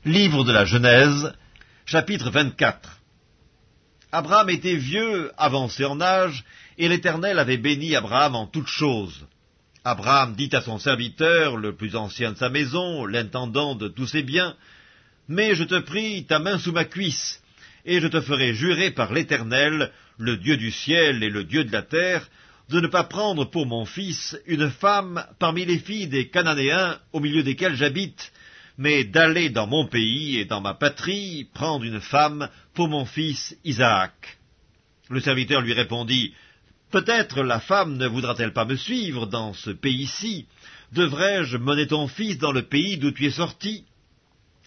Livre de la Genèse, chapitre 24. Abraham était vieux, avancé en âge, et l'Éternel avait béni Abraham en toutes choses. Abraham dit à son serviteur, le plus ancien de sa maison, l'intendant de tous ses biens, « Mets, je te prie, ta main sous ma cuisse, et je te ferai jurer par l'Éternel, le Dieu du ciel et le Dieu de la terre, de ne pas prendre pour mon fils une femme parmi les filles des Cananéens au milieu desquels j'habite, mais d'aller dans mon pays et dans ma patrie prendre une femme pour mon fils Isaac. » Le serviteur lui répondit, « Peut-être la femme ne voudra-t-elle pas me suivre dans ce pays-ci? Devrais-je mener ton fils dans le pays d'où tu es sorti ?»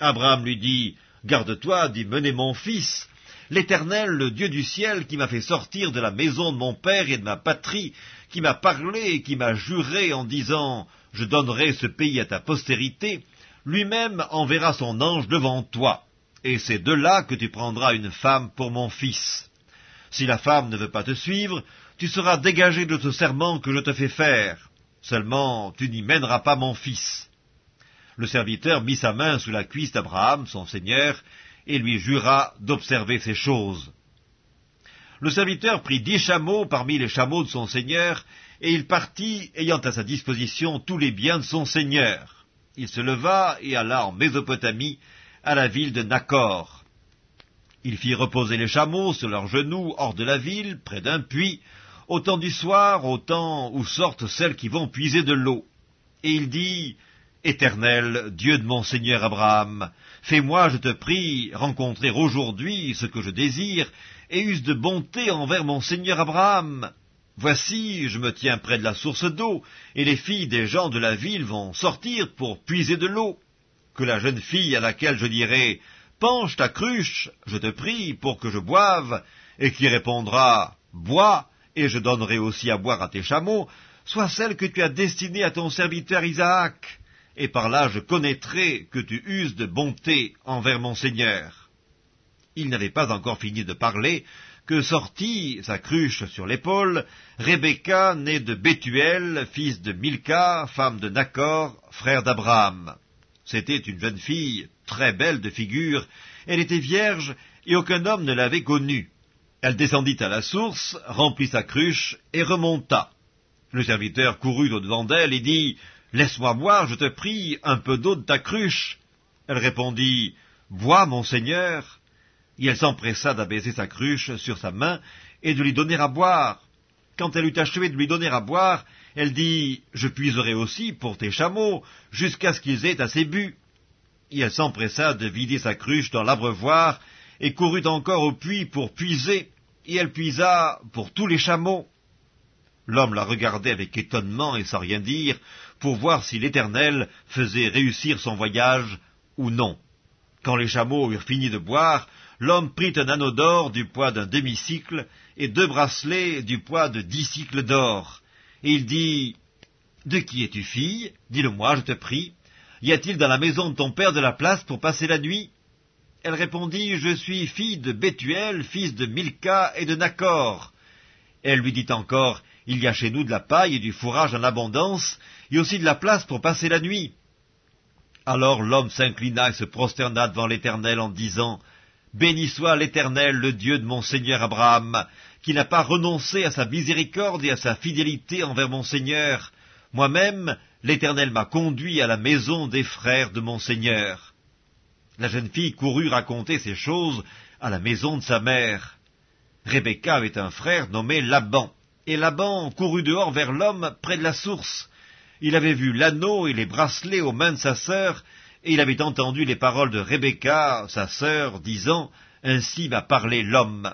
Abraham lui dit, « Garde-toi d'y mener mon fils. L'Éternel, le Dieu du ciel, qui m'a fait sortir de la maison de mon père et de ma patrie, qui m'a parlé et qui m'a juré en disant, « Je donnerai ce pays à ta postérité », lui-même enverra son ange devant toi, et c'est de là que tu prendras une femme pour mon fils. Si la femme ne veut pas te suivre, tu seras dégagé de ce serment que je te fais faire. Seulement, tu n'y mèneras pas mon fils. » Le serviteur mit sa main sous la cuisse d'Abraham, son seigneur, et lui jura d'observer ces choses. Le serviteur prit 10 chameaux parmi les chameaux de son seigneur, et il partit, ayant à sa disposition tous les biens de son seigneur. Il se leva et alla en Mésopotamie, à la ville de Nakor. Il fit reposer les chameaux sur leurs genoux hors de la ville, près d'un puits, au temps du soir, au temps où sortent celles qui vont puiser de l'eau. Et il dit, « Éternel, Dieu de mon seigneur Abraham, fais-moi, je te prie, rencontrer aujourd'hui ce que je désire, et use de bonté envers mon seigneur Abraham. Voici, je me tiens près de la source d'eau, et les filles des gens de la ville vont sortir pour puiser de l'eau. Que la jeune fille à laquelle je dirai, « Penche ta cruche, je te prie, pour que je boive », et qui répondra, « Bois, et je donnerai aussi à boire à tes chameaux », soit celle que tu as destinée à ton serviteur Isaac, et par là je connaîtrai que tu uses de bonté envers mon Seigneur. » Il n'avait pas encore fini de parler, que sortit, sa cruche sur l'épaule, Rebecca, née de Bethuel, fils de Milca, femme de Nakor, frère d'Abraham. C'était une jeune fille, très belle de figure, elle était vierge, et aucun homme ne l'avait connue. Elle descendit à la source, remplit sa cruche, et remonta. Le serviteur courut au-devant d'elle et dit, « Laisse-moi boire, je te prie, un peu d'eau de ta cruche. » Elle répondit, « Bois, mon Seigneur. » Et elle s'empressa d'abaiser sa cruche sur sa main et de lui donner à boire. Quand elle eut achevé de lui donner à boire, elle dit, « Je puiserai aussi pour tes chameaux, jusqu'à ce qu'ils aient assez bu. » Et elle s'empressa de vider sa cruche dans l'abreuvoir, et courut encore au puits pour puiser, et elle puisa pour tous les chameaux. L'homme la regardait avec étonnement et sans rien dire, pour voir si l'Éternel faisait réussir son voyage ou non. Quand les chameaux eurent fini de boire, l'homme prit un anneau d'or du poids d'un demi-cycle et 2 bracelets du poids de 10 cycles d'or. Et il dit, « De qui es-tu fille? Dis-le-moi, je te prie. Y a-t-il dans la maison de ton père de la place pour passer la nuit ?» Elle répondit, « Je suis fille de Bethuel, fils de Milca et de Nakor. » Elle lui dit encore, « Il y a chez nous de la paille et du fourrage en abondance, et aussi de la place pour passer la nuit. » Alors l'homme s'inclina et se prosterna devant l'Éternel en disant, « Béni soit l'Éternel, le Dieu de mon Seigneur Abraham, qui n'a pas renoncé à sa miséricorde et à sa fidélité envers mon Seigneur. Moi-même, l'Éternel m'a conduit à la maison des frères de mon Seigneur. » La jeune fille courut raconter ces choses à la maison de sa mère. Rebecca avait un frère nommé Laban, et Laban courut dehors vers l'homme près de la source. Il avait vu l'anneau et les bracelets aux mains de sa sœur, et il avait entendu les paroles de Rebecca, sa sœur, disant, « Ainsi m'a parlé l'homme. »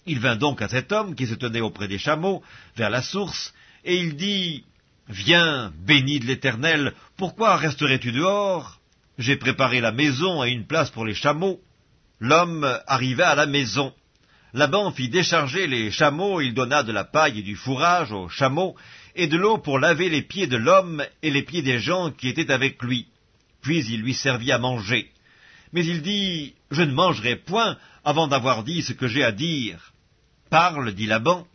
Il vint donc à cet homme qui se tenait auprès des chameaux, vers la source, et il dit, « Viens, béni de l'Éternel, pourquoi resterais-tu dehors? J'ai préparé la maison et une place pour les chameaux. » L'homme arriva à la maison. Laban fit décharger les chameaux, il donna de la paille et du fourrage aux chameaux, et de l'eau pour laver les pieds de l'homme et les pieds des gens qui étaient avec lui. Puis il lui servit à manger. Mais il dit, « Je ne mangerai point avant d'avoir dit ce que j'ai à dire. »« Parle, dit Laban. »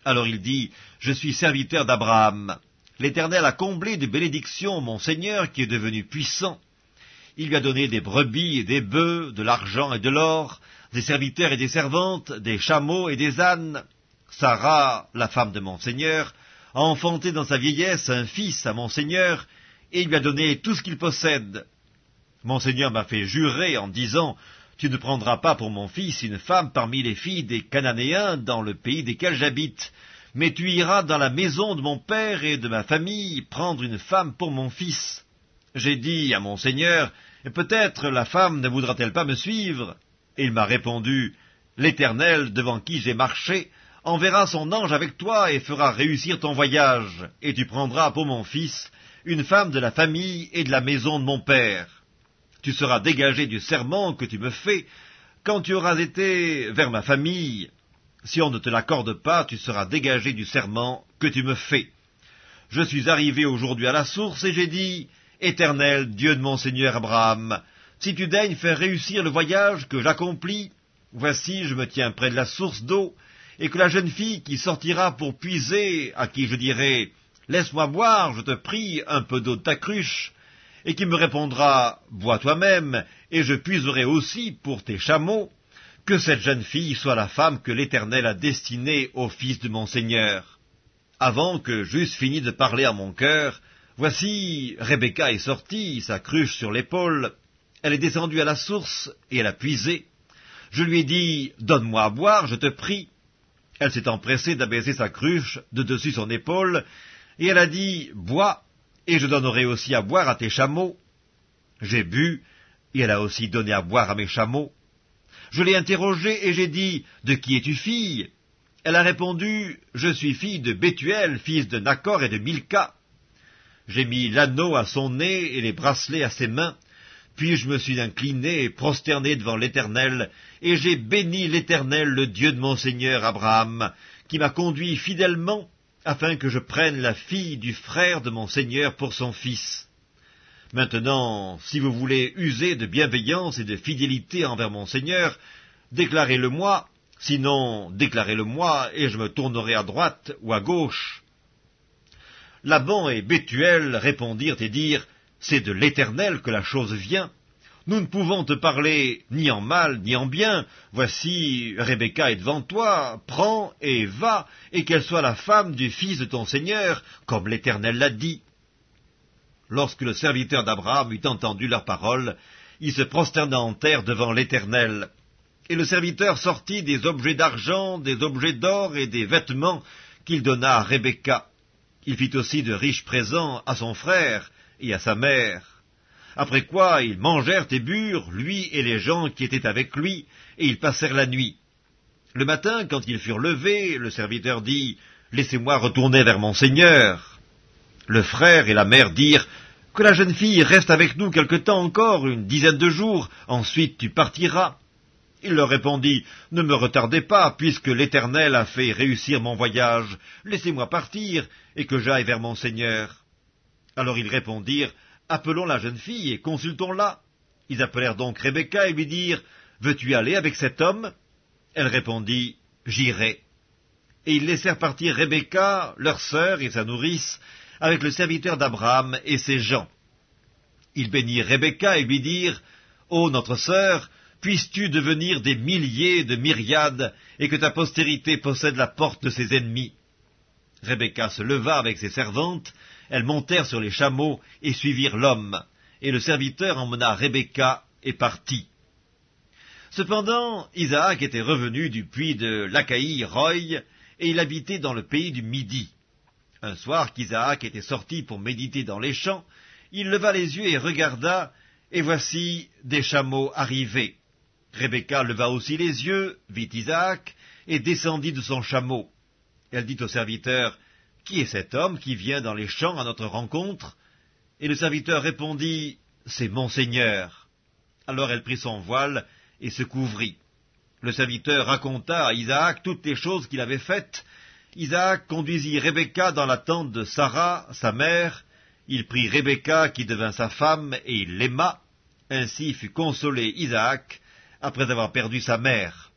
Alors il dit, « Je suis serviteur d'Abraham. L'Éternel a comblé de bénédictions mon Seigneur qui est devenu puissant. Il lui a donné des brebis et des bœufs, de l'argent et de l'or, des serviteurs et des servantes, des chameaux et des ânes. Sarah, la femme de mon Seigneur, a enfanté dans sa vieillesse un fils à mon Seigneur, et il lui a donné tout ce qu'il possède. Mon Seigneur m'a fait jurer en disant, « Tu ne prendras pas pour mon fils une femme parmi les filles des Cananéens dans le pays desquels j'habite, mais tu iras dans la maison de mon père et de ma famille prendre une femme pour mon fils. » J'ai dit à mon Seigneur, « Peut-être la femme ne voudra-t-elle pas me suivre ?» Et il m'a répondu, « L'Éternel, devant qui j'ai marché, enverra son ange avec toi et fera réussir ton voyage, et tu prendras pour mon fils une femme de la famille et de la maison de mon père. Tu seras dégagé du serment que tu me fais quand tu auras été vers ma famille. Si on ne te l'accorde pas, tu seras dégagé du serment que tu me fais. Je suis arrivé aujourd'hui à la source et j'ai dit, « Éternel, Dieu de mon Seigneur Abraham, si tu daignes faire réussir le voyage que j'accomplis, voici je me tiens près de la source d'eau, et que la jeune fille qui sortira pour puiser, à qui je dirai, « Laisse-moi boire, je te prie, un peu d'eau de ta cruche », et qui me répondra, « Bois toi-même, et je puiserai aussi pour tes chameaux », que cette jeune fille soit la femme que l'Éternel a destinée au fils de mon Seigneur. » Avant que j'eusse fini de parler à mon cœur, voici Rebecca est sortie, sa cruche sur l'épaule. Elle est descendue à la source, et elle a puisé. Je lui ai dit, « Donne-moi à boire, je te prie. » Elle s'est empressée d'abaisser sa cruche de dessus son épaule, et elle a dit, « Bois, et je donnerai aussi à boire à tes chameaux. » J'ai bu, et elle a aussi donné à boire à mes chameaux. Je l'ai interrogée, et j'ai dit, « De qui es-tu fille ?» Elle a répondu, « Je suis fille de Bethuel, fils de Nacor et de Milca. » J'ai mis l'anneau à son nez et les bracelets à ses mains, puis je me suis incliné et prosterné devant l'Éternel, et j'ai béni l'Éternel, le Dieu de mon Seigneur Abraham, qui m'a conduit fidèlement, afin que je prenne la fille du frère de mon Seigneur pour son fils. Maintenant, si vous voulez user de bienveillance et de fidélité envers mon Seigneur, déclarez-le-moi, sinon déclarez-le-moi, et je me tournerai à droite ou à gauche. » Laban et Bethuel répondirent et dirent, « C'est de l'Éternel que la chose vient. Nous ne pouvons te parler ni en mal ni en bien. Voici, Rebecca est devant toi, prends et va, et qu'elle soit la femme du fils de ton Seigneur, comme l'Éternel l'a dit. » Lorsque le serviteur d'Abraham eut entendu leurs paroles, il se prosterna en terre devant l'Éternel. Et le serviteur sortit des objets d'argent, des objets d'or et des vêtements qu'il donna à Rebecca. Il fit aussi de riches présents à son frère et à sa mère. Après quoi, ils mangèrent et burent, lui et les gens qui étaient avec lui, et ils passèrent la nuit. Le matin, quand ils furent levés, le serviteur dit, « Laissez-moi retourner vers mon Seigneur. » Le frère et la mère dirent, « Que la jeune fille reste avec nous quelque temps encore, une dizaine de jours, ensuite tu partiras. » Il leur répondit, « Ne me retardez pas, puisque l'Éternel a fait réussir mon voyage. Laissez-moi partir, et que j'aille vers mon Seigneur. » Alors ils répondirent, « Appelons la jeune fille et consultons-la. » Ils appelèrent donc Rebecca et lui dirent, « Veux-tu aller avec cet homme ?» Elle répondit, « J'irai. » Et ils laissèrent partir Rebecca, leur sœur et sa nourrice, avec le serviteur d'Abraham et ses gens. Ils bénirent Rebecca et lui dirent, « Ô notre sœur, puisses-tu devenir des milliers de myriades, et que ta postérité possède la porte de ses ennemis. » Rebecca se leva avec ses servantes, elles montèrent sur les chameaux et suivirent l'homme, et le serviteur emmena Rebecca et partit. Cependant, Isaac était revenu du puits de Lacaï-Roï, et il habitait dans le pays du Midi. Un soir qu'Isaac était sorti pour méditer dans les champs, il leva les yeux et regarda, et voici des chameaux arrivaient. Rebecca leva aussi les yeux, vit Isaac, et descendit de son chameau. Elle dit au serviteur, « Qui est cet homme qui vient dans les champs à notre rencontre ?» Et le serviteur répondit, « C'est mon Seigneur. » Alors elle prit son voile et se couvrit. Le serviteur raconta à Isaac toutes les choses qu'il avait faites. Isaac conduisit Rebecca dans la tente de Sarah, sa mère. Il prit Rebecca qui devint sa femme et il l'aima. Ainsi fut consolé Isaac après avoir perdu sa mère.